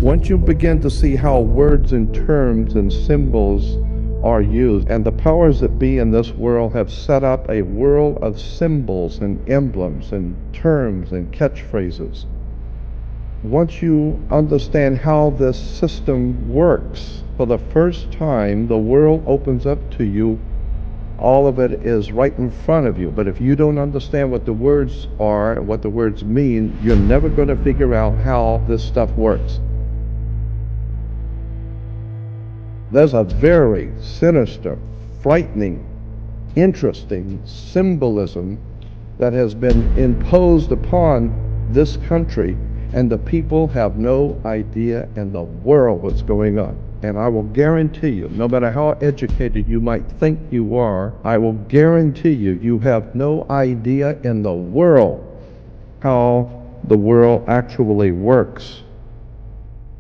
Once you begin to see how words and terms and symbols are used, and the powers that be in this world have set up a world of symbols and emblems and terms and catchphrases. Once you understand how this system works, for the first time, the world opens up to you. All of it is right in front of you. But if you don't understand what the words are and what the words mean, you're never going to figure out how this stuff works. There's a very sinister, frightening, interesting symbolism that has been imposed upon this country, and the people have no idea in the world what's going on. And I will guarantee you, no matter how educated you might think you are, I will guarantee you, you have no idea in the world how the world actually works.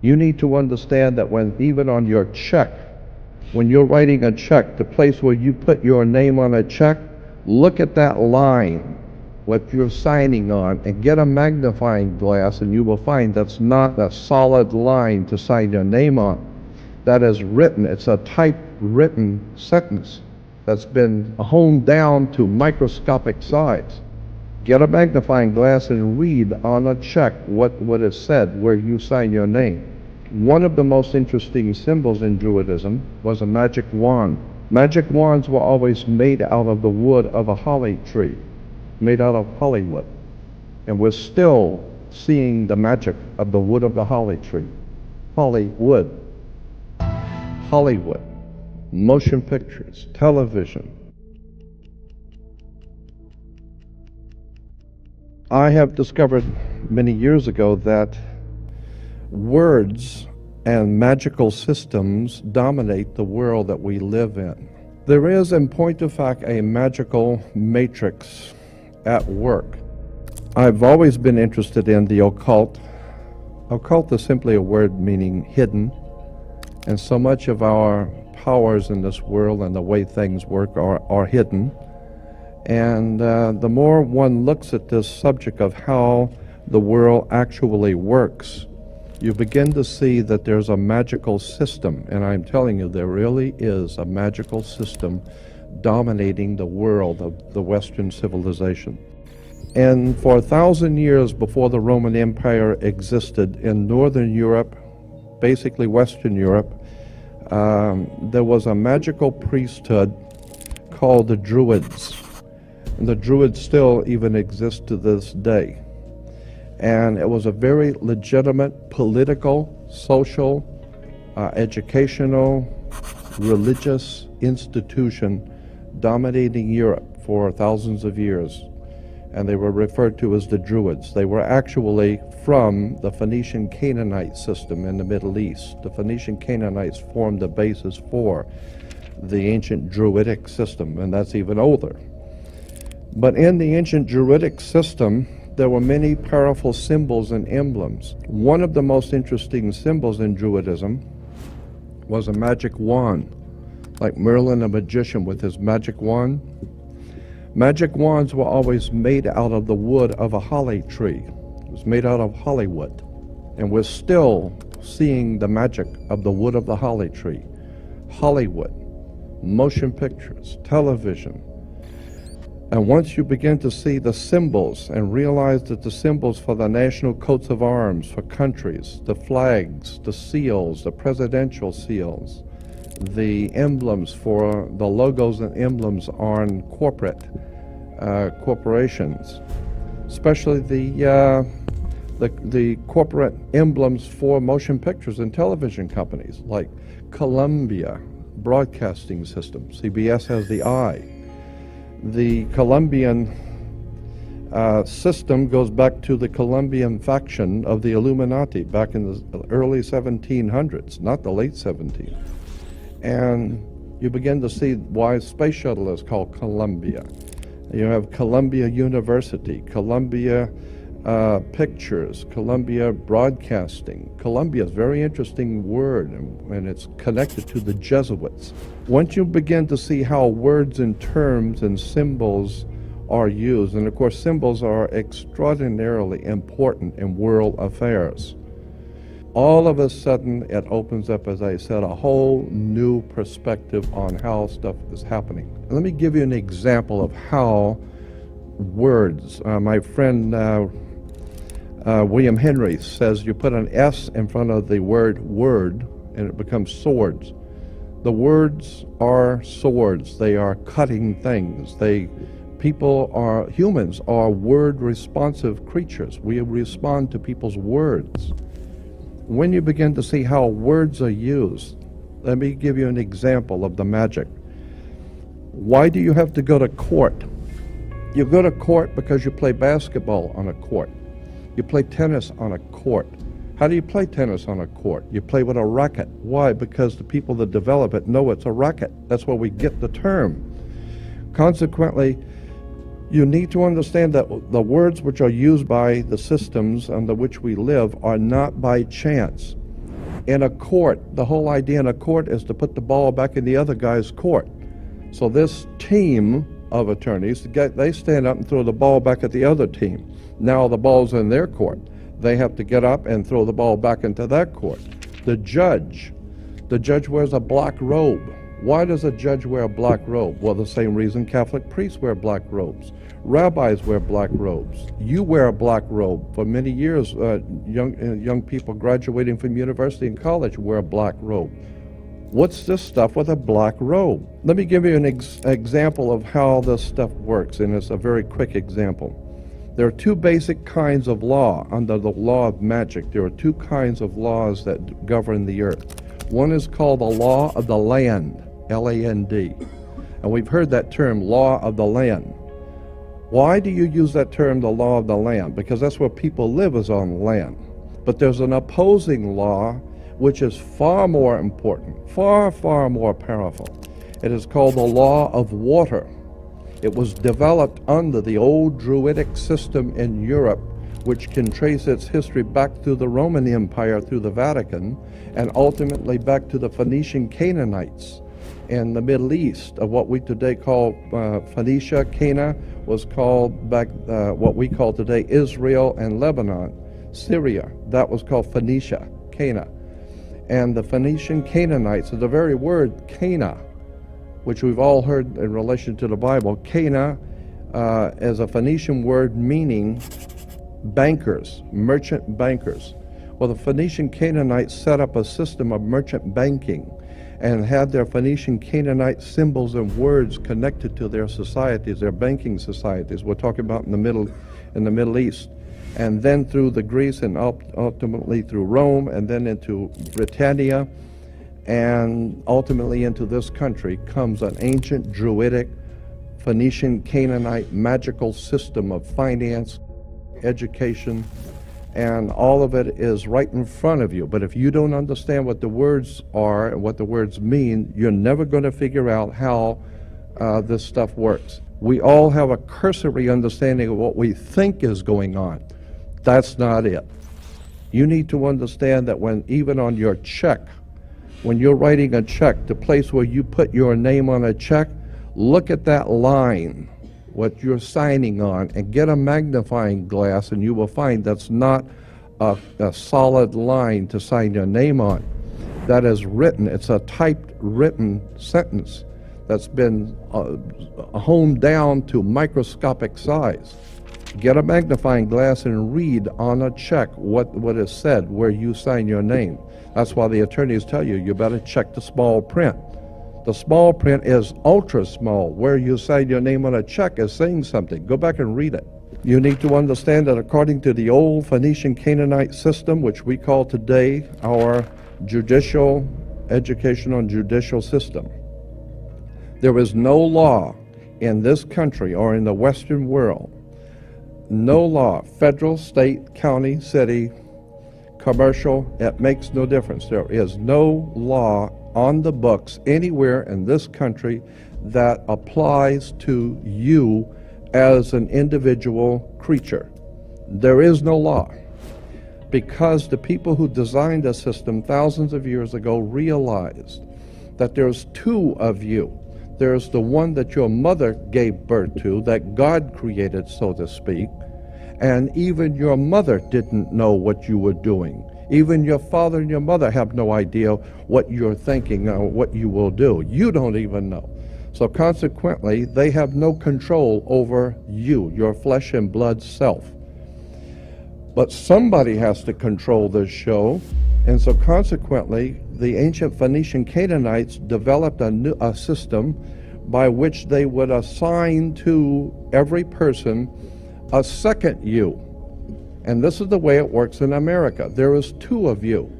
You need to understand that when even on your check, when you're writing a check, the place where you put your name on a check, look at that line, what you're signing on, and get a magnifying glass, and you will find that's not a solid line to sign your name on. That is written, it's a typewritten sentence that's been honed down to microscopic size. Get a magnifying glass and read on a check what is said where you sign your name. One of the most interesting symbols in Druidism was a magic wand. Magic wands were always made out of the wood of a holly tree, made out of hollywood. And we're still seeing the magic of the wood of the holly tree. Hollywood. Hollywood. Motion pictures, television. I have discovered many years ago that words and magical systems dominate the world that we live in. There is, in point of fact, a magical matrix at work. I've always been interested in the occult. Occult is simply a word meaning hidden, and so much of our powers in this world and the way things work are hidden. And the more one looks at this subject of how the world actually works, you begin to see that there's a magical system, and I'm telling you, there really is a magical system dominating the world of the Western civilization. And for 1,000 years before the Roman Empire existed in Northern Europe, basically Western Europe, there was a magical priesthood called the Druids. And the Druids still even exist to this day. And it was a very legitimate political, social, educational, religious institution dominating Europe for thousands of years. And they were referred to as the Druids. They were actually from the Phoenician Canaanite system in the Middle East. The Phoenician Canaanites formed the basis for the ancient Druidic system, and that's even older. But in the ancient Druidic system, there were many powerful symbols and emblems. One of the most interesting symbols in Druidism was a magic wand, like Merlin the magician with his magic wand. Magic wands were always made out of the wood of a holly tree. It was made out of Hollywood. And we're still seeing the magic of the wood of the holly tree. Hollywood, motion pictures, television. And once you begin to see the symbols and realize that the symbols for the national coats of arms for countries, the flags, the seals, the presidential seals, the emblems for the logos and emblems on corporations, especially the corporate emblems for motion pictures and television companies like Columbia Broadcasting System. CBS has the eye. The Colombian system goes back to the Colombian faction of the Illuminati back in the early 1700s, not the late 1700s. And you begin to see why space shuttle is called Columbia. You have Columbia University, Columbia Pictures, Columbia Broadcasting. Columbia is a very interesting word, and it's connected to the Jesuits. Once you begin to see how words and terms and symbols are used, and of course symbols are extraordinarily important in world affairs. all of a sudden it opens up, as I said, a whole new perspective on how stuff is happening. Let me give you an example of how words, my friend William Henry says you put an S in front of the word word and it becomes swords. The words are swords. They are cutting things. Humans are word responsive creatures. We respond to people's words. When you begin to see how words are used, let me give you an example of the magic. Why do you have to go to court? You go to court because you play basketball on a court. You play tennis on a court. How do you play tennis on a court? You play with a racket. Why? Because the people that develop it know it's a racket. That's where we get the term. Consequently, you need to understand that the words which are used by the systems under which we live are not by chance. In a court, the whole idea in a court is to put the ball back in the other guy's court. So this team of attorneys, they stand up and throw the ball back at the other team. Now the ball's in their court. They have to get up and throw the ball back into that court. The judge wears a black robe. Why does a judge wear a black robe? Well, the same reason Catholic priests wear black robes. Rabbis wear black robes. You wear a black robe. For many years, young people graduating from university and college wear a black robe. What's this stuff with a black robe? Let me give you an example of how this stuff works, and it's a very quick example. There are two basic kinds of law under the law of magic. There are two kinds of laws that govern the earth. One is called the law of the land, L-A-N-D. And we've heard that term, law of the land. Why do you use that term, the law of the land? Because that's where people live, is on land. But there's an opposing law which is far more important, far, far more powerful. It is called the law of water. It was developed under the old Druidic system in Europe, which can trace its history back through the Roman Empire, through the Vatican, and ultimately back to the Phoenician Canaanites in the Middle East, of what we today call Phoenicia. Cana was called back what we call today Israel and Lebanon. Syria, that was called Phoenicia, Cana. And the Phoenician Canaanites, the very word Cana, which we've all heard in relation to the Bible, Cana is a Phoenician word meaning bankers, merchant bankers. Well, the Phoenician Canaanites set up a system of merchant banking and had their Phoenician Canaanite symbols and words connected to their societies, their banking societies. We're talking about in the Middle East. And then through the Greece and ultimately through Rome, and then into Britannia, and ultimately into this country comes an ancient Druidic Phoenician Canaanite magical system of finance, education, and all of it is right in front of you. But if you don't understand what the words are and what the words mean, you're never going to figure out how this stuff works. We all have a cursory understanding of what we think is going on. That's not it. You need to understand that when even on your check, when you're writing a check, the place where you put your name on a check, look at that line, what you're signing on, and get a magnifying glass, and you will find that's not a solid line to sign your name on. That is written. It's a typed written sentence that's been honed down to microscopic size. Get a magnifying glass and read on a check what is said where you sign your name. That's why the attorneys tell you, you better check the small print. The small print is ultra small. Where you sign your name on a check is saying something. Go back and read it. You need to understand that according to the old Phoenician Canaanite system, which we call today our judicial, educational and judicial system, there is no law in this country or in the Western world, no law, federal, state, county, city, commercial, it makes no difference. There is no law on the books anywhere in this country that applies to you as an individual creature. There is no law, because the people who designed the system thousands of years ago realized that there's two of you. There's the one that your mother gave birth to, that God created, so to speak, and even your mother didn't know what you were doing. Even your father and your mother have no idea what you're thinking or what you will do. You don't even know. So consequently, they have no control over you, your flesh and blood self. But somebody has to control this show, and so consequently, the ancient Phoenician Canaanites developed a system by which they would assign to every person a second you. And this is the way it works in America. There is two of you.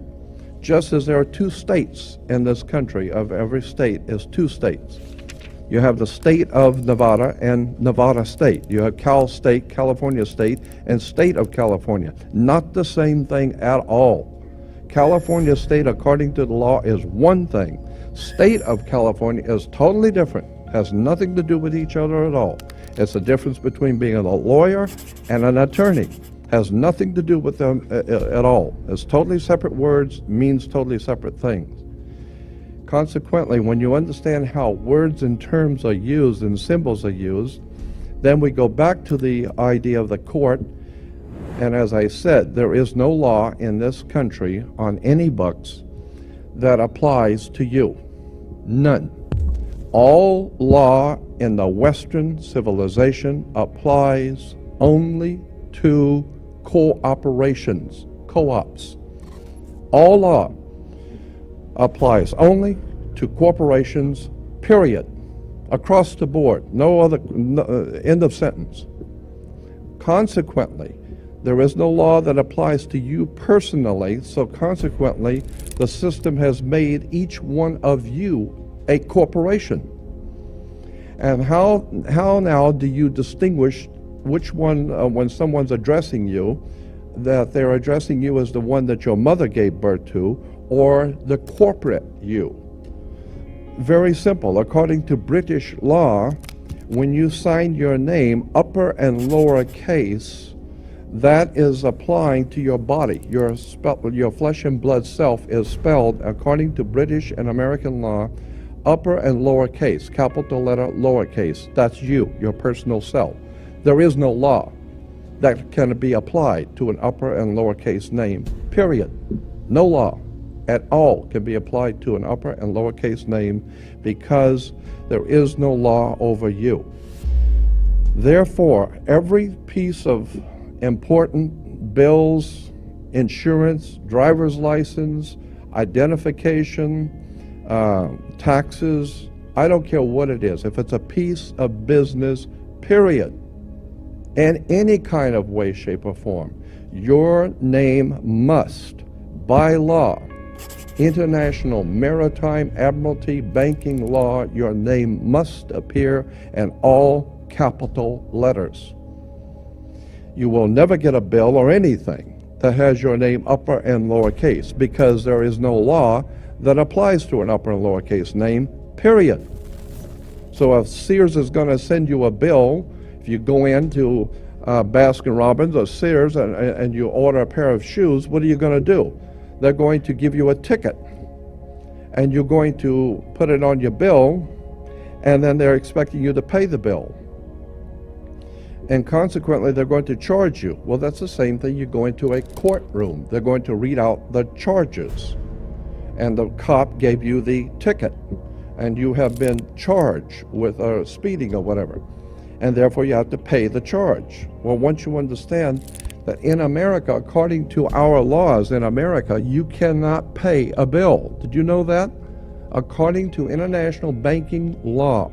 Just as there are two states in this country, of every state is two states. You have the state of Nevada and Nevada State. You have Cal State, California State, and State of California. Not the same thing at all. California State, according to the law, is one thing. State of California is totally different. Has nothing to do with each other at all. It's the difference between being a lawyer and an attorney. Has nothing to do with them at all. It's totally separate words, means totally separate things. Consequently, when you understand how words and terms are used and symbols are used, then we go back to the idea of the court. And as I said, there is no law in this country on any books that applies to you. None. All law in the Western civilization applies only to cooperations, co-ops. All law applies only to corporations, period. Across the board. No other, end of sentence. Consequently, there is no law that applies to you personally, so consequently, the system has made each one of you a corporation. And how now do you distinguish which one, when someone's addressing you, that they're addressing you as the one that your mother gave birth to, or the corporate you? Very simple. According to British law, when you sign your name, upper and lower case, that is applying to your body. Your flesh and blood self is spelled, according to British and American law, upper and lower case, capital letter, lowercase. That's you, your personal self. There is no law that can be applied to an upper and lowercase name, period. No law at all can be applied to an upper and lowercase name because there is no law over you. Therefore, every piece of important bills, insurance, driver's license, identification, taxes, I don't care what it is. If it's a piece of business, period, in any kind of way, shape, or form, your name must, by law, international maritime admiralty banking law, your name must appear in all capital letters. You will never get a bill or anything that has your name upper and lowercase because there is no law that applies to an upper and lowercase name, period. So if Sears is going to send you a bill, if you go into Baskin Robbins or Sears and you order a pair of shoes, what are you going to do? They're going to give you a ticket, and you're going to put it on your bill, and then they're expecting you to pay the bill. And consequently, they're going to charge you. Well, that's the same thing. You go into a courtroom. They're going to read out the charges. And the cop gave you the ticket, and you have been charged with speeding or whatever. And therefore, you have to pay the charge. Well, once you understand that in America, according to our laws in America, you cannot pay a bill. Did you know that? According to international banking law,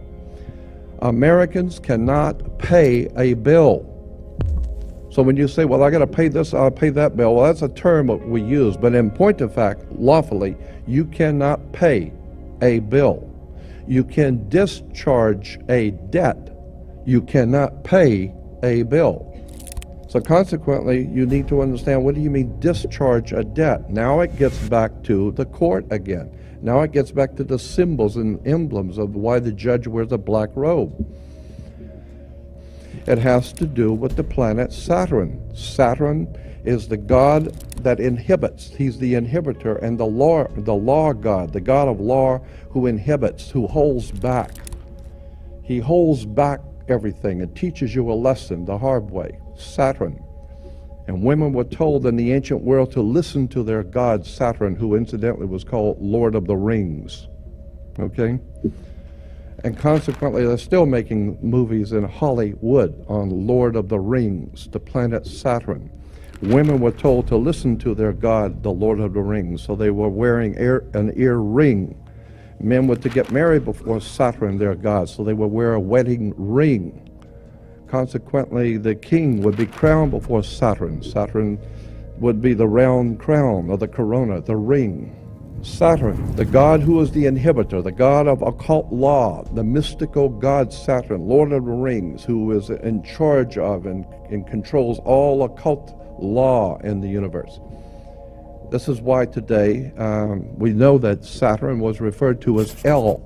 Americans cannot pay a bill. So when you say, well, I got to pay this, I'll pay that bill, well, that's a term that we use. But in point of fact, lawfully, you cannot pay a bill. You can discharge a debt. You cannot pay a bill. So consequently, you need to understand, what do you mean discharge a debt? Now it gets back to the court again. Now it gets back to the symbols and emblems of why the judge wears a black robe. It has to do with the planet Saturn. Saturn is the god that inhibits. He's the inhibitor and the law god, the god of law who inhibits, who holds back. He holds back everything and teaches you a lesson the hard way. Saturn. And women were told in the ancient world to listen to their god Saturn, who incidentally was called Lord of the Rings. Okay? And consequently, they're still making movies in Hollywood on Lord of the Rings, the planet Saturn. Women were told to listen to their god, the Lord of the Rings, so they were wearing an ear ring. Men were to get married before Saturn, their god, so they would wear a wedding ring. Consequently, the king would be crowned before Saturn. Saturn would be the round crown or the corona, the ring. Saturn, the god who is the inhibitor, the god of occult law, the mystical god Saturn, Lord of the Rings, who is in charge of and controls all occult law in the universe. This is why today we know that Saturn was referred to as El,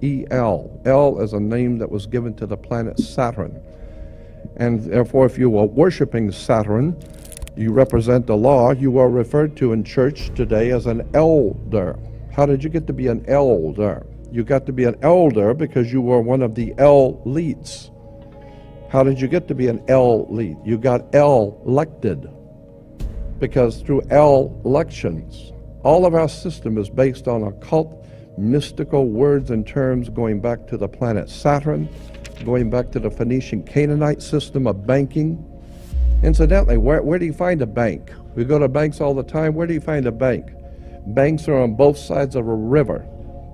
E-L. El is a name that was given to the planet Saturn. And therefore, if you are worshiping Saturn, you represent the law, you are referred to in church today as an elder. How did you get to be an elder? You got to be an elder because you were one of the elites. How did you get to be an elite? You got elected. Because through elections, all of our system is based on occult, mystical words and terms going back to the planet Saturn, going back to the Phoenician Canaanite system of banking. Incidentally, where do you find a bank? We go to banks all the time. Where do you find a bank? Banks are on both sides of a river.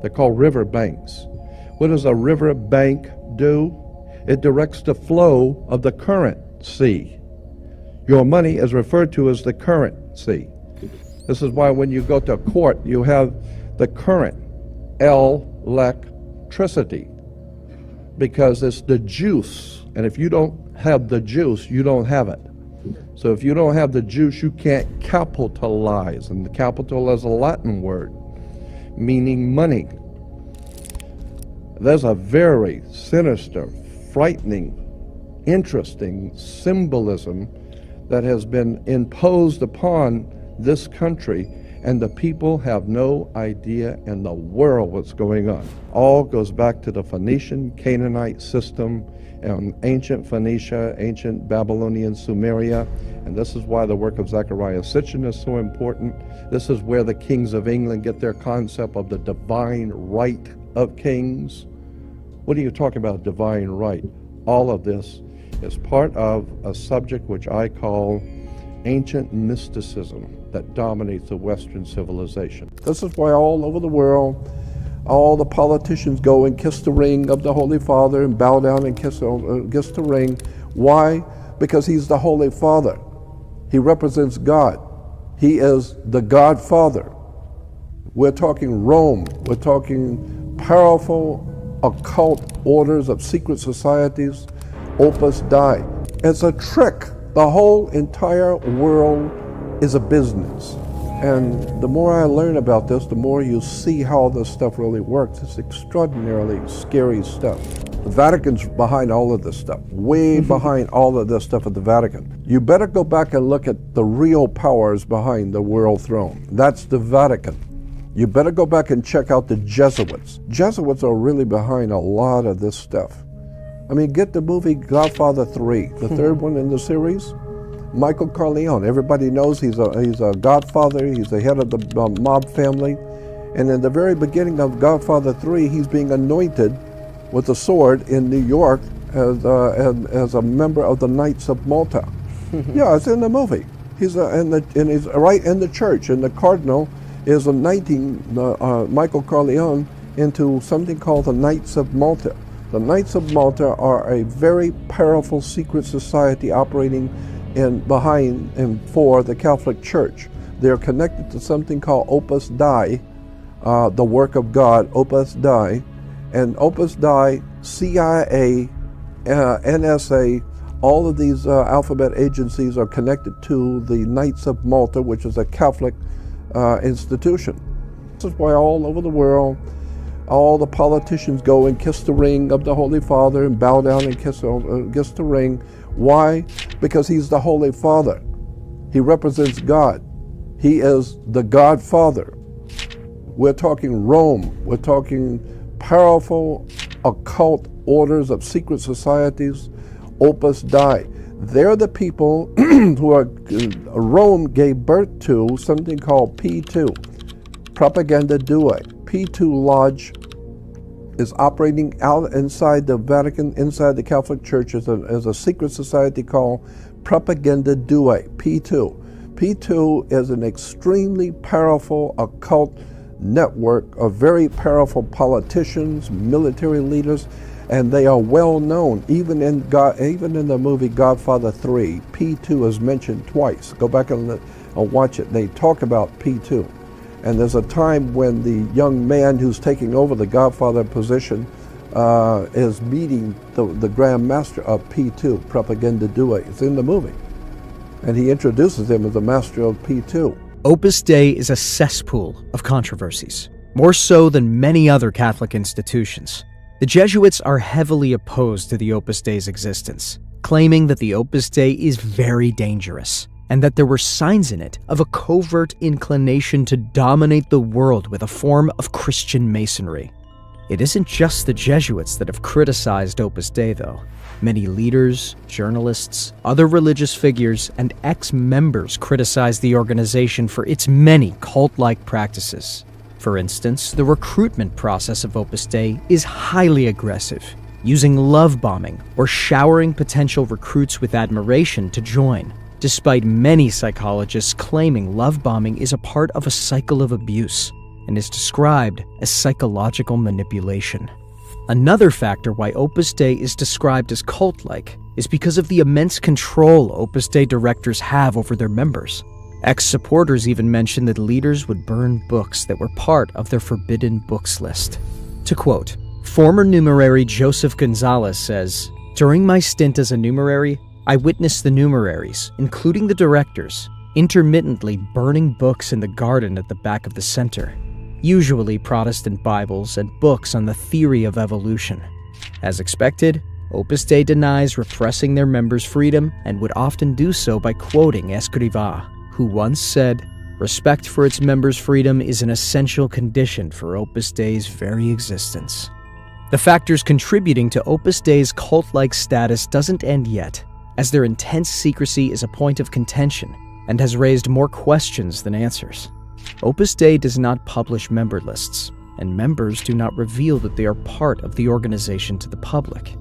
They're called river banks. What does a river bank do? It directs the flow of the currency. Your money is referred to as the currency. This is why when you go to court, you have the current, electricity, because it's the juice. And if you don't have the juice, you don't have it. So if you don't have the juice, you can't capitalize. And the capital is a Latin word, meaning money. There's a very sinister, frightening, interesting symbolism that has been imposed upon this country, and the people have no idea in the world what's going on. All goes back to the Phoenician Canaanite system and ancient Phoenicia, ancient Babylonian Sumeria, and this is why the work of Zechariah Sitchin is so important. This is where the kings of England get their concept of the divine right of kings. What are you talking about, divine right? All of this is part of a subject which I call ancient mysticism that dominates the Western civilization. This is why all over the world, all the politicians go and kiss the ring of the Holy Father and bow down and kiss the ring. Why? Because he's the Holy Father. He represents God. He is the Godfather. We're talking Rome. We're talking powerful occult orders of secret societies, Opus Dei. It's a trick. The whole entire world is a business. And the more I learn about this, the more you see how this stuff really works. It's extraordinarily scary stuff. The Vatican's behind all of this stuff, way behind all of this stuff at the Vatican. You better go back and look at the real powers behind the world throne. That's the Vatican. You better go back and check out the Jesuits. Jesuits are really behind a lot of this stuff. I mean, get the movie Godfather 3, the third one in the series. Michael Corleone, everybody knows he's a godfather, he's the head of the mob family. And in the very beginning of Godfather 3, he's being anointed with a sword in New York as a member of the Knights of Malta. Yeah, it's in the movie. He's right in the church, and the cardinal is anointing Michael Corleone into something called the Knights of Malta. The Knights of Malta are a very powerful secret society operating behind and for the Catholic Church. They're connected to something called Opus Dei, the work of God, Opus Dei. And Opus Dei, CIA, NSA, all of these alphabet agencies are connected to the Knights of Malta, which is a Catholic institution. This is why all over the world, all the politicians go and kiss the ring of the Holy Father and bow down and kiss the ring. Why? Because he's the Holy Father. He represents God. He is the Godfather. We're talking Rome. We're talking powerful occult orders of secret societies, Opus Dei. They're the people who Rome gave birth to something called P2, Propaganda Due. P2 Lodge is operating out inside the Vatican, inside the Catholic Church, as a secret society called Propaganda Due, P2. P2 is an extremely powerful occult network of very powerful politicians, military leaders, and they are well known. Even in the movie Godfather 3, P2 is mentioned twice. Go back and watch it. They talk about P2. And there's a time when the young man who's taking over the Godfather position is meeting the Grand Master of P2, Propaganda Due. It's in the movie. And he introduces him as the master of P2. Opus Dei is a cesspool of controversies, more so than many other Catholic institutions. The Jesuits are heavily opposed to the Opus Dei's existence, claiming that the Opus Dei is very dangerous, and that there were signs in it of a covert inclination to dominate the world with a form of Christian Masonry. It isn't just the Jesuits that have criticized Opus Dei, though. Many leaders, journalists, other religious figures, and ex-members criticize the organization for its many cult-like practices. For instance, the recruitment process of Opus Dei is highly aggressive, using love bombing or showering potential recruits with admiration to join, despite many psychologists claiming love bombing is a part of a cycle of abuse and is described as psychological manipulation. Another factor why Opus Dei is described as cult-like is because of the immense control Opus Dei directors have over their members. Ex-supporters even mention that leaders would burn books that were part of their forbidden books list. To quote, former numerary Joseph Gonzalez says, "During my stint as a numerary, I witnessed the numeraries, including the directors, intermittently burning books in the garden at the back of the center, usually Protestant Bibles and books on the theory of evolution. As expected, Opus Dei denies repressing their members' freedom and would often do so by quoting Escrivá, who once said, 'Respect for its members' freedom is an essential condition for Opus Dei's very existence.'" The factors contributing to Opus Dei's cult-like status doesn't end yet, as their intense secrecy is a point of contention and has raised more questions than answers. Opus Dei does not publish member lists, and members do not reveal that they are part of the organization to the public.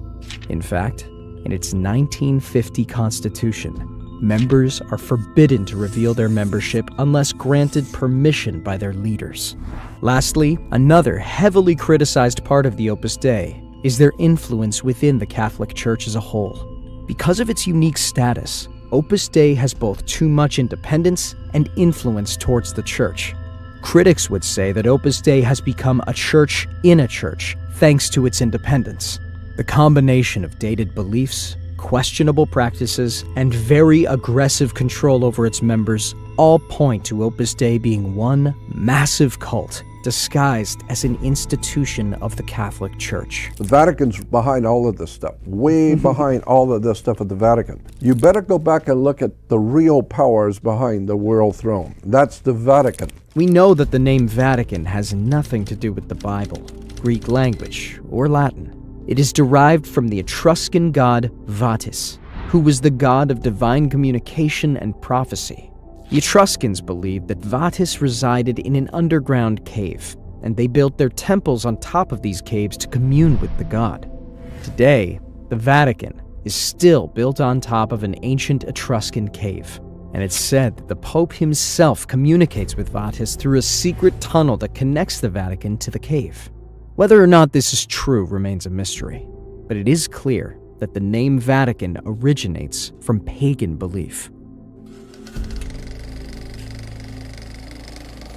In fact, in its 1950 constitution, members are forbidden to reveal their membership unless granted permission by their leaders. Lastly, another heavily criticized part of the Opus Dei is their influence within the Catholic Church as a whole. Because of its unique status, Opus Dei has both too much independence and influence towards the Church. Critics would say that Opus Dei has become a church in a church thanks to its independence. The combination of dated beliefs, questionable practices, and very aggressive control over its members all point to Opus Dei being one massive cult disguised as an institution of the Catholic Church. The Vatican's behind all of this stuff, way behind all of this stuff at the Vatican. You better go back and look at the real powers behind the world throne. That's the Vatican. We know that the name Vatican has nothing to do with the Bible, Greek language, or Latin. It is derived from the Etruscan god Vatis, who was the god of divine communication and prophecy. The Etruscans believed that Vatis resided in an underground cave, and they built their temples on top of these caves to commune with the god. Today, the Vatican is still built on top of an ancient Etruscan cave, and it's said that the Pope himself communicates with Vatis through a secret tunnel that connects the Vatican to the cave. Whether or not this is true remains a mystery, but it is clear that the name Vatican originates from pagan belief.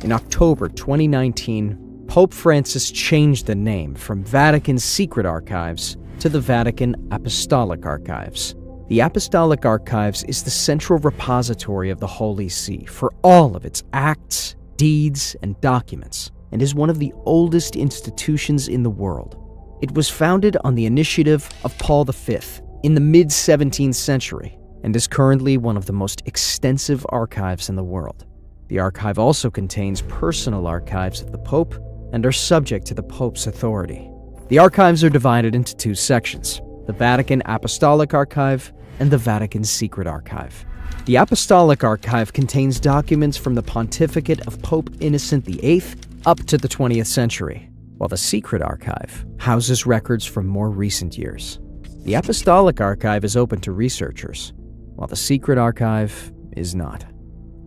In October 2019, Pope Francis changed the name from Vatican Secret Archives to the Vatican Apostolic Archives. The Apostolic Archives is the central repository of the Holy See for all of its acts, deeds, and documents, and is one of the oldest institutions in the world. It was founded on the initiative of Paul V in the mid-17th century and is currently one of the most extensive archives in the world. The archive also contains personal archives of the Pope and are subject to the Pope's authority. The archives are divided into two sections: the Vatican Apostolic Archive and the Vatican's secret archive. The Apostolic Archive contains documents from the pontificate of Pope Innocent VIII up to the 20th century, while the secret archive houses records from more recent years. The Apostolic Archive is open to researchers, while the secret archive is not.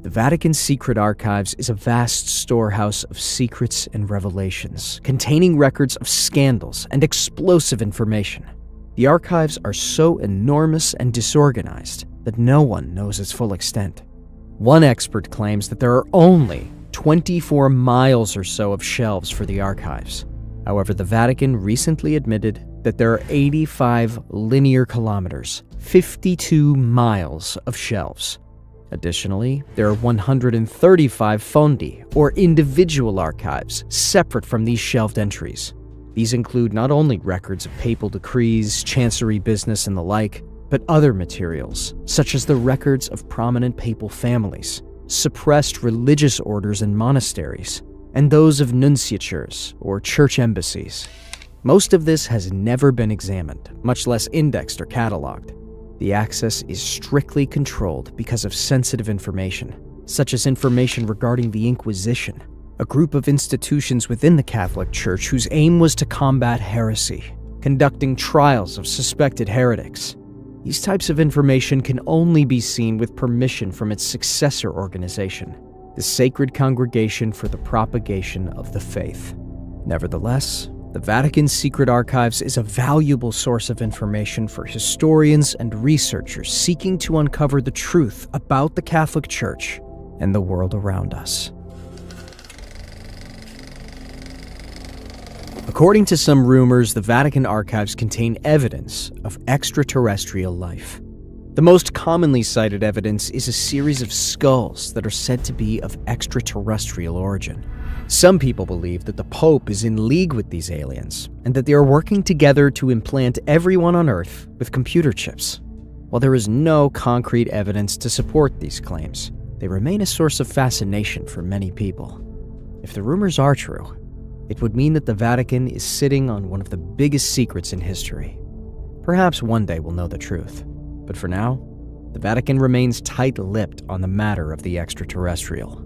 The Vatican's secret archives is a vast storehouse of secrets and revelations, containing records of scandals and explosive information. The archives are so enormous and disorganized that no one knows its full extent. One expert claims that there are only 24 miles or so of shelves for the archives. However, the Vatican recently admitted that there are 85 linear kilometers, 52 miles of shelves. Additionally, there are 135 fondi, or individual archives, separate from these shelved entries. These include not only records of papal decrees, chancery business, and the like, but other materials, such as the records of prominent papal families, suppressed religious orders and monasteries, and those of nunciatures, or church embassies. Most of this has never been examined, much less indexed or cataloged. The access is strictly controlled because of sensitive information, such as information regarding the Inquisition, a group of institutions within the Catholic Church whose aim was to combat heresy, conducting trials of suspected heretics. These types of information can only be seen with permission from its successor organization, the Sacred Congregation for the Propagation of the Faith. Nevertheless, the Vatican's secret archives is a valuable source of information for historians and researchers seeking to uncover the truth about the Catholic Church and the world around us. According to some rumors, the Vatican archives contain evidence of extraterrestrial life. The most commonly cited evidence is a series of skulls that are said to be of extraterrestrial origin. Some people believe that the Pope is in league with these aliens, and that they are working together to implant everyone on Earth with computer chips. While there is no concrete evidence to support these claims, they remain a source of fascination for many people. If the rumors are true, it would mean that the Vatican is sitting on one of the biggest secrets in history. Perhaps one day we'll know the truth, but for now, the Vatican remains tight-lipped on the matter of the extraterrestrial.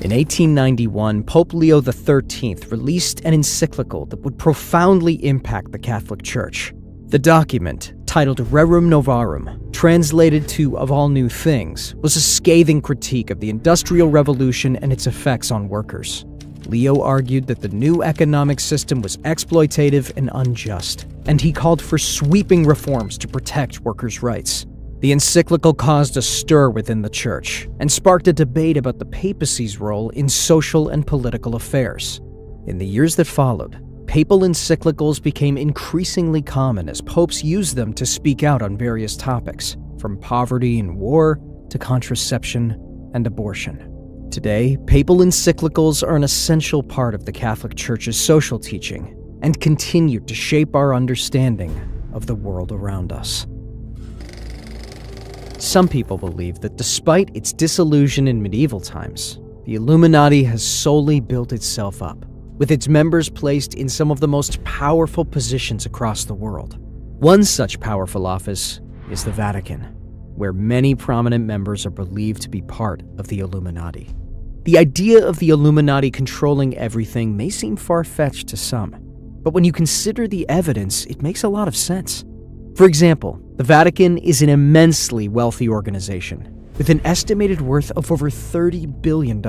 In 1891, Pope Leo XIII released an encyclical that would profoundly impact the Catholic Church. The document, titled Rerum Novarum, translated to Of All New Things, was a scathing critique of the Industrial Revolution and its effects on workers. Leo argued that the new economic system was exploitative and unjust, and he called for sweeping reforms to protect workers' rights. The encyclical caused a stir within the Church and sparked a debate about the papacy's role in social and political affairs. In the years that followed, papal encyclicals became increasingly common as popes used them to speak out on various topics, from poverty and war to contraception and abortion. Today, papal encyclicals are an essential part of the Catholic Church's social teaching and continue to shape our understanding of the world around us. Some people believe that despite its disillusion in medieval times, the Illuminati has solely built itself up, with its members placed in some of the most powerful positions across the world. One such powerful office is the Vatican, where many prominent members are believed to be part of the Illuminati. The idea of the Illuminati controlling everything may seem far-fetched to some, but when you consider the evidence, it makes a lot of sense. For example, the Vatican is an immensely wealthy organization, with an estimated worth of over $30 billion.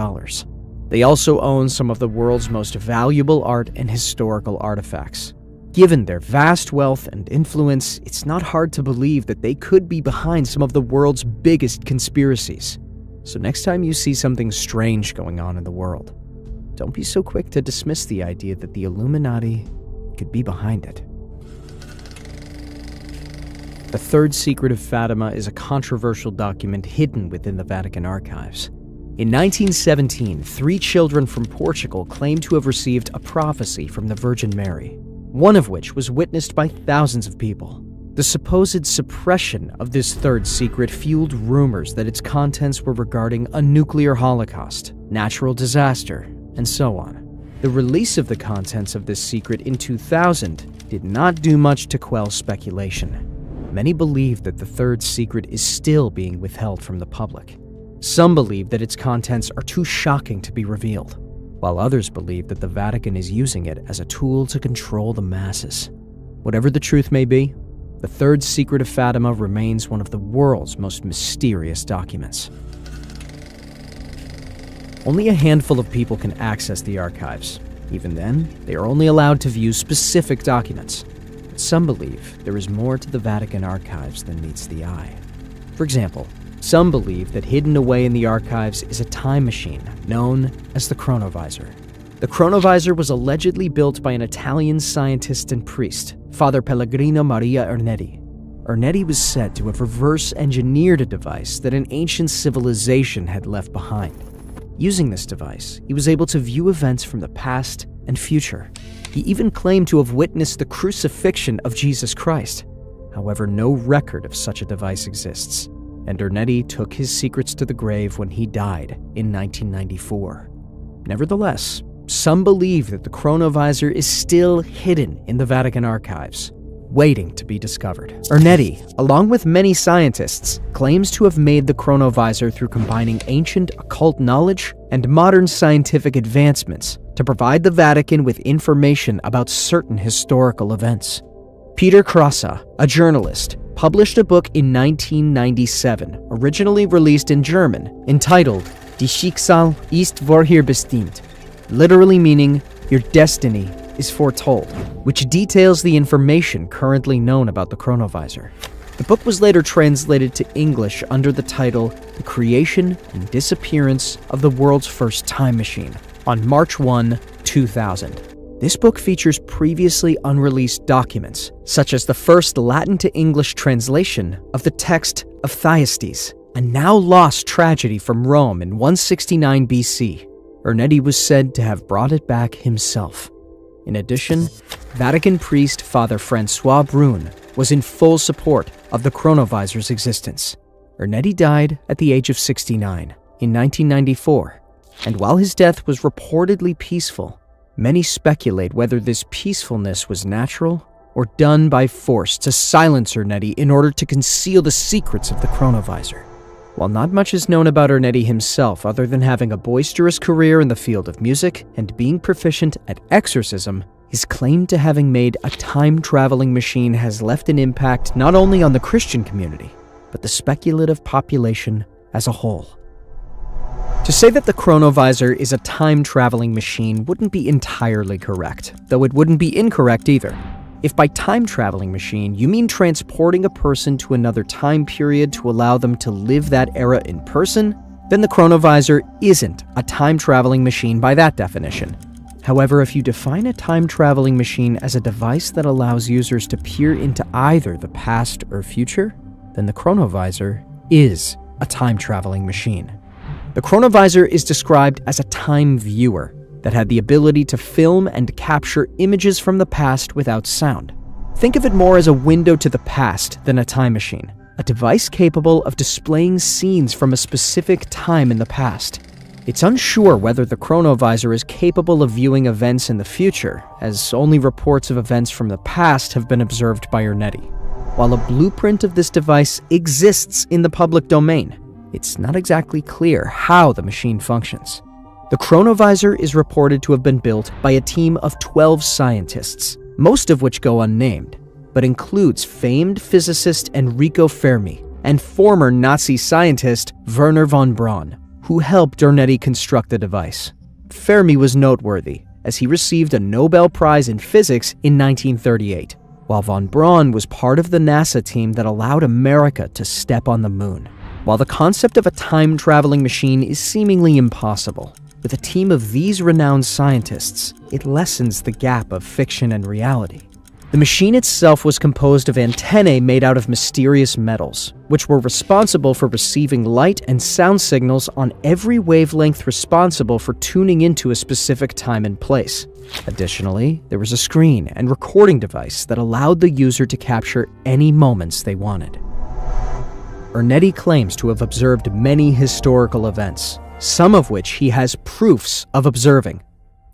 They also own some of the world's most valuable art and historical artifacts. Given their vast wealth and influence, it's not hard to believe that they could be behind some of the world's biggest conspiracies. So next time you see something strange going on in the world, don't be so quick to dismiss the idea that the Illuminati could be behind it. The Third Secret of Fatima is a controversial document hidden within the Vatican archives. In 1917, 3 children from Portugal claimed to have received a prophecy from the Virgin Mary, one of which was witnessed by thousands of people. The supposed suppression of this third secret fueled rumors that its contents were regarding a nuclear holocaust, natural disaster, and so on. The release of the contents of this secret in 2000 did not do much to quell speculation. Many believe that the third secret is still being withheld from the public. Some believe that its contents are too shocking to be revealed, while others believe that the Vatican is using it as a tool to control the masses. Whatever the truth may be, the third secret of Fatima remains one of the world's most mysterious documents. Only a handful of people can access the archives. Even then, they are only allowed to view specific documents. But some believe there is more to the Vatican archives than meets the eye. For example, some believe that hidden away in the archives is a time machine known as the Chronovisor. The Chronovisor was allegedly built by an Italian scientist and priest, Father Pellegrino Maria Ernetti. Ernetti was said to have reverse-engineered a device that an ancient civilization had left behind. Using this device, he was able to view events from the past and future. He even claimed to have witnessed the crucifixion of Jesus Christ. However, no record of such a device exists, and Ernetti took his secrets to the grave when he died in 1994. Nevertheless, some believe that the Chronovisor is still hidden in the Vatican archives, waiting to be discovered. Ernetti, along with many scientists, claims to have made the Chronovisor through combining ancient occult knowledge and modern scientific advancements to provide the Vatican with information about certain historical events. Peter Krause, a journalist, published a book in 1997, originally released in German, entitled Die Schicksal ist vorherbestimmt, literally meaning, your destiny is foretold, which details the information currently known about the Chronovisor. The book was later translated to English under the title The Creation and Disappearance of the World's First Time Machine on March 1, 2000. This book features previously unreleased documents, such as the first Latin to English translation of the text of Thyestes, a now lost tragedy from Rome in 169 BC. Ernetti was said to have brought it back himself. In addition, Vatican priest Father Francois Brune was in full support of the Chronovisor's existence. Ernetti died at the age of 69 in 1994, and while his death was reportedly peaceful, many speculate whether this peacefulness was natural or done by force to silence Ernetti in order to conceal the secrets of the Chronovisor. While not much is known about Ernetti himself other than having a boisterous career in the field of music and being proficient at exorcism, his claim to having made a time-traveling machine has left an impact not only on the Christian community, but the speculative population as a whole. To say that the Chronovisor is a time-traveling machine wouldn't be entirely correct, though it wouldn't be incorrect either. If by time-traveling machine you mean transporting a person to another time period to allow them to live that era in person, then the Chronovisor isn't a time-traveling machine by that definition. However, if you define a time-traveling machine as a device that allows users to peer into either the past or future, then the Chronovisor is a time-traveling machine. The Chronovisor is described as a time viewer that had the ability to film and capture images from the past without sound. Think of it more as a window to the past than a time machine, a device capable of displaying scenes from a specific time in the past. It's unsure whether the Chronovisor is capable of viewing events in the future, as only reports of events from the past have been observed by Ernetti. While a blueprint of this device exists in the public domain, it's not exactly clear how the machine functions. The Chronovisor is reported to have been built by a team of 12 scientists, most of which go unnamed, but includes famed physicist Enrico Fermi and former Nazi scientist Werner von Braun, who helped Ernetti construct the device. Fermi was noteworthy, as he received a Nobel Prize in Physics in 1938, while von Braun was part of the NASA team that allowed America to step on the moon. While the concept of a time-traveling machine is seemingly impossible, with a team of these renowned scientists, it lessens the gap of fiction and reality. The machine itself was composed of antennae made out of mysterious metals, which were responsible for receiving light and sound signals on every wavelength responsible for tuning into a specific time and place. Additionally, there was a screen and recording device that allowed the user to capture any moments they wanted. Ernetti claims to have observed many historical events, some of which he has proofs of observing.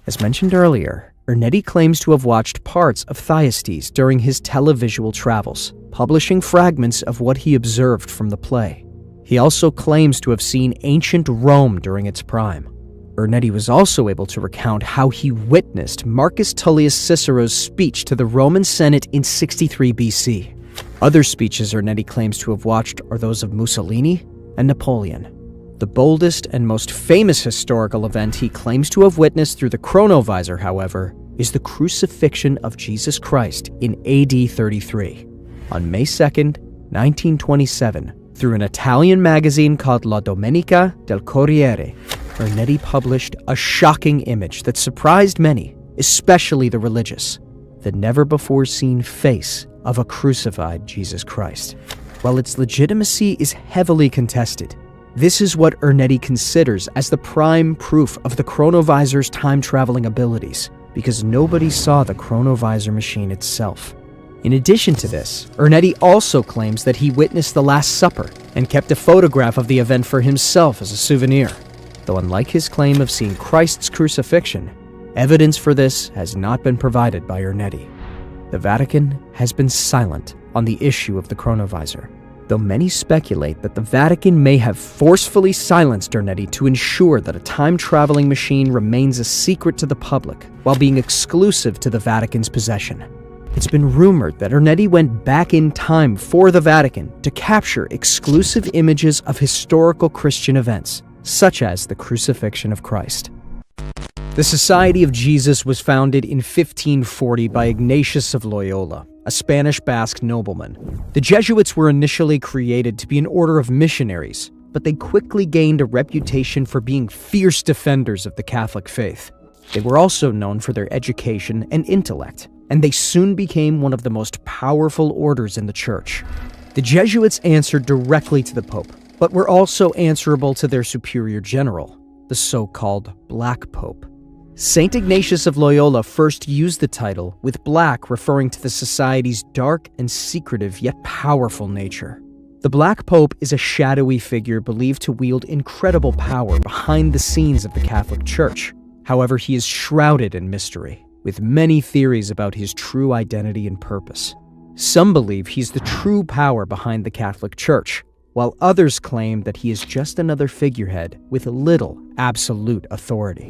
As mentioned earlier, Ernetti claims to have watched parts of Thyestes during his televisual travels, publishing fragments of what he observed from the play. He also claims to have seen ancient Rome during its prime. Ernetti was also able to recount how he witnessed Marcus Tullius Cicero's speech to the Roman Senate in 63 BC. Other speeches Ernetti claims to have watched are those of Mussolini and Napoleon. The boldest and most famous historical event he claims to have witnessed through the Chronovisor, however, is the crucifixion of Jesus Christ in AD 33. On May 2nd, 1927, through an Italian magazine called La Domenica del Corriere, Ernetti published a shocking image that surprised many, especially the religious: the never-before-seen face of a crucified Jesus Christ. While its legitimacy is heavily contested, this is what Ernetti considers as the prime proof of the Chronovisor's time-traveling abilities, because nobody saw the Chronovisor machine itself. In addition to this, Ernetti also claims that he witnessed the Last Supper and kept a photograph of the event for himself as a souvenir. Though unlike his claim of seeing Christ's crucifixion, evidence for this has not been provided by Ernetti. The Vatican has been silent on the issue of the Chronovisor, though many speculate that the Vatican may have forcefully silenced Ernetti to ensure that a time-traveling machine remains a secret to the public while being exclusive to the Vatican's possession. It's been rumored that Ernetti went back in time for the Vatican to capture exclusive images of historical Christian events, such as the crucifixion of Christ. The Society of Jesus was founded in 1540 by Ignatius of Loyola, a Spanish Basque nobleman. The Jesuits were initially created to be an order of missionaries, but they quickly gained a reputation for being fierce defenders of the Catholic faith. They were also known for their education and intellect, and they soon became one of the most powerful orders in the Church. The Jesuits answered directly to the Pope, but were also answerable to their superior general, the so-called Black Pope. Saint Ignatius of Loyola first used the title, with black referring to the Society's dark and secretive yet powerful nature. The Black Pope is a shadowy figure believed to wield incredible power behind the scenes of the Catholic Church. However, he is shrouded in mystery, with many theories about his true identity and purpose. Some believe he's the true power behind the Catholic Church, while others claim that he is just another figurehead with little absolute authority.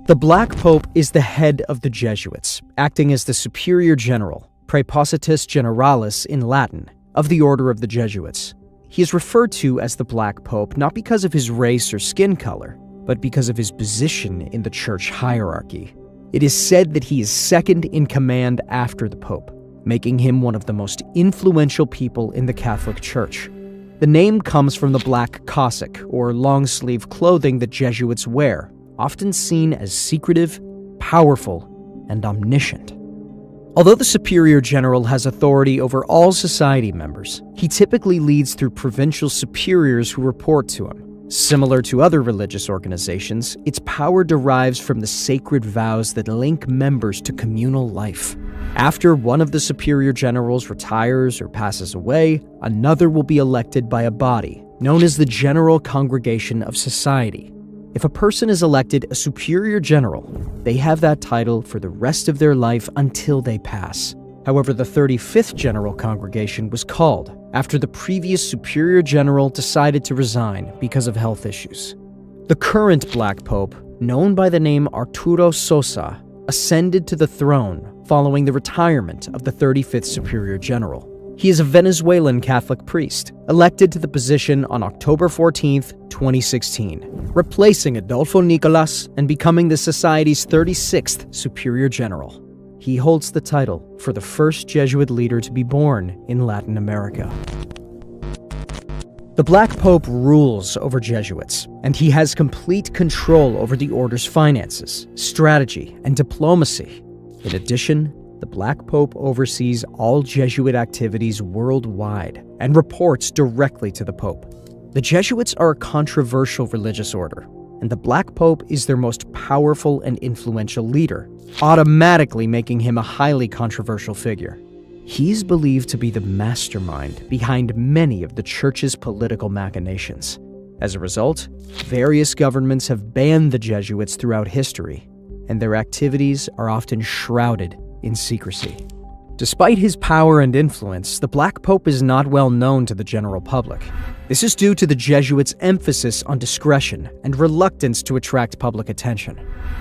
The Black Pope is the head of the Jesuits, acting as the superior general, Praepositus Generalis in Latin, of the Order of the Jesuits. He is referred to as the Black Pope not because of his race or skin color, but because of his position in the church hierarchy. It is said that he is second in command after the Pope, making him one of the most influential people in the Catholic Church. The name comes from the black cassock, or long-sleeve clothing that Jesuits wear, often seen as secretive, powerful, and omniscient. Although the superior general has authority over all society members, he typically leads through provincial superiors who report to him. Similar to other religious organizations, its power derives from the sacred vows that link members to communal life. After one of the superior generals retires or passes away, another will be elected by a body known as the General Congregation of Society. If a person is elected a superior general, they have that title for the rest of their life until they pass. However, the 35th General Congregation was called after the previous superior general decided to resign because of health issues. The current Black Pope, known by the name Arturo Sosa, ascended to the throne following the retirement of the 35th Superior General. He is a Venezuelan Catholic priest, elected to the position on October 14, 2016, replacing Adolfo Nicolas and becoming the Society's 36th Superior General. He holds the title for the first Jesuit leader to be born in Latin America. The Black Pope rules over Jesuits, and he has complete control over the order's finances, strategy, and diplomacy. In addition, the Black Pope oversees all Jesuit activities worldwide and reports directly to the Pope. The Jesuits are a controversial religious order, and the Black Pope is their most powerful and influential leader, automatically making him a highly controversial figure. He's believed to be the mastermind behind many of the Church's political machinations. As a result, various governments have banned the Jesuits throughout history, and their activities are often shrouded in secrecy. Despite his power and influence, the Black Pope is not well known to the general public. This is due to the Jesuits' emphasis on discretion and reluctance to attract public attention.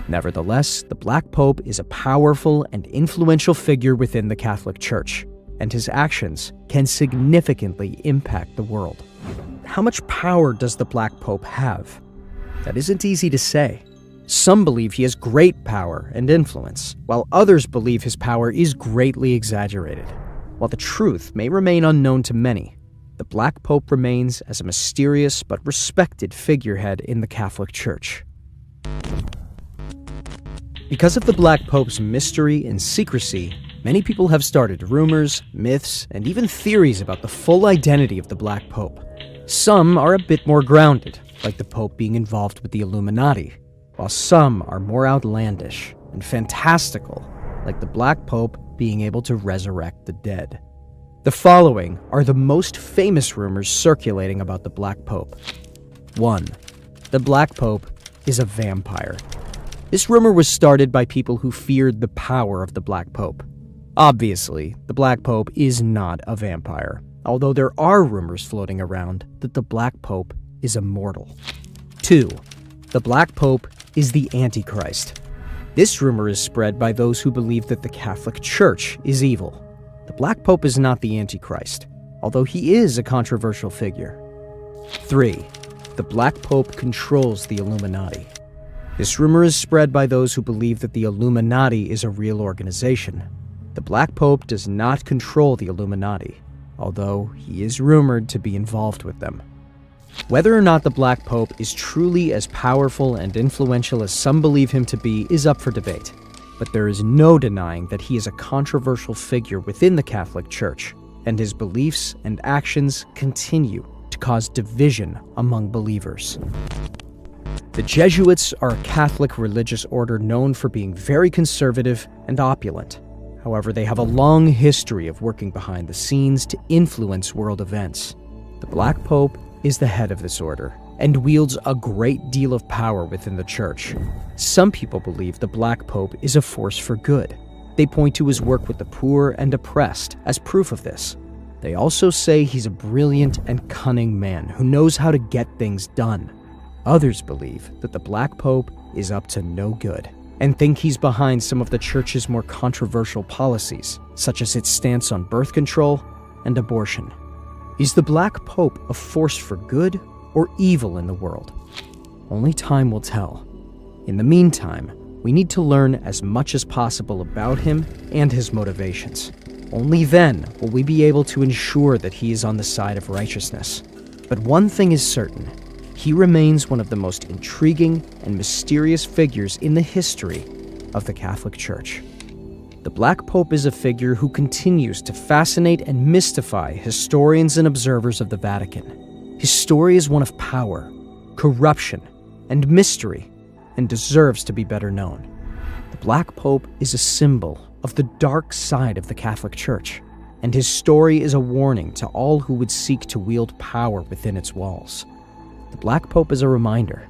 Nevertheless, the Black Pope is a powerful and influential figure within the Catholic Church, and his actions can significantly impact the world. How much power does the Black Pope have? That isn't easy to say. Some believe he has great power and influence, while others believe his power is greatly exaggerated. While the truth may remain unknown to many, the Black Pope remains as a mysterious but respected figurehead in the Catholic Church. Because of the Black Pope's mystery and secrecy, many people have started rumors, myths, and even theories about the full identity of the Black Pope. Some are a bit more grounded, like the Pope being involved with the Illuminati, while some are more outlandish and fantastical, like the Black Pope being able to resurrect the dead. The following are the most famous rumors circulating about the Black Pope. 1. The Black Pope is a vampire. This rumor was started by people who feared the power of the Black Pope. Obviously, the Black Pope is not a vampire, although there are rumors floating around that the Black Pope is immortal. 2. The Black Pope is the Antichrist. This rumor is spread by those who believe that the Catholic Church is evil. The Black Pope is not the Antichrist, although he is a controversial figure. 3. The Black Pope controls the Illuminati. This rumor is spread by those who believe that the Illuminati is a real organization. The Black Pope does not control the Illuminati, although he is rumored to be involved with them. Whether or not the Black Pope is truly as powerful and influential as some believe him to be is up for debate, but there is no denying that he is a controversial figure within the Catholic Church, and his beliefs and actions continue to cause division among believers. The Jesuits are a Catholic religious order known for being very conservative and opulent. However, they have a long history of working behind the scenes to influence world events. The Black Pope is the head of this order and wields a great deal of power within the Church. Some people believe the Black Pope is a force for good. They point to his work with the poor and oppressed as proof of this. They also say he's a brilliant and cunning man who knows how to get things done. Others believe that the Black Pope is up to no good and think he's behind some of the Church's more controversial policies, such as its stance on birth control and abortion. Is the Black Pope a force for good or evil in the world? Only time will tell. In the meantime, we need to learn as much as possible about him and his motivations. Only then will we be able to ensure that he is on the side of righteousness. But one thing is certain: he remains one of the most intriguing and mysterious figures in the history of the Catholic Church. The Black Pope is a figure who continues to fascinate and mystify historians and observers of the Vatican. His story is one of power, corruption, and mystery, and deserves to be better known. The Black Pope is a symbol of the dark side of the Catholic Church, and his story is a warning to all who would seek to wield power within its walls. The Black Pope is a reminder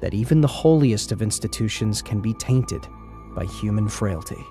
that even the holiest of institutions can be tainted by human frailty.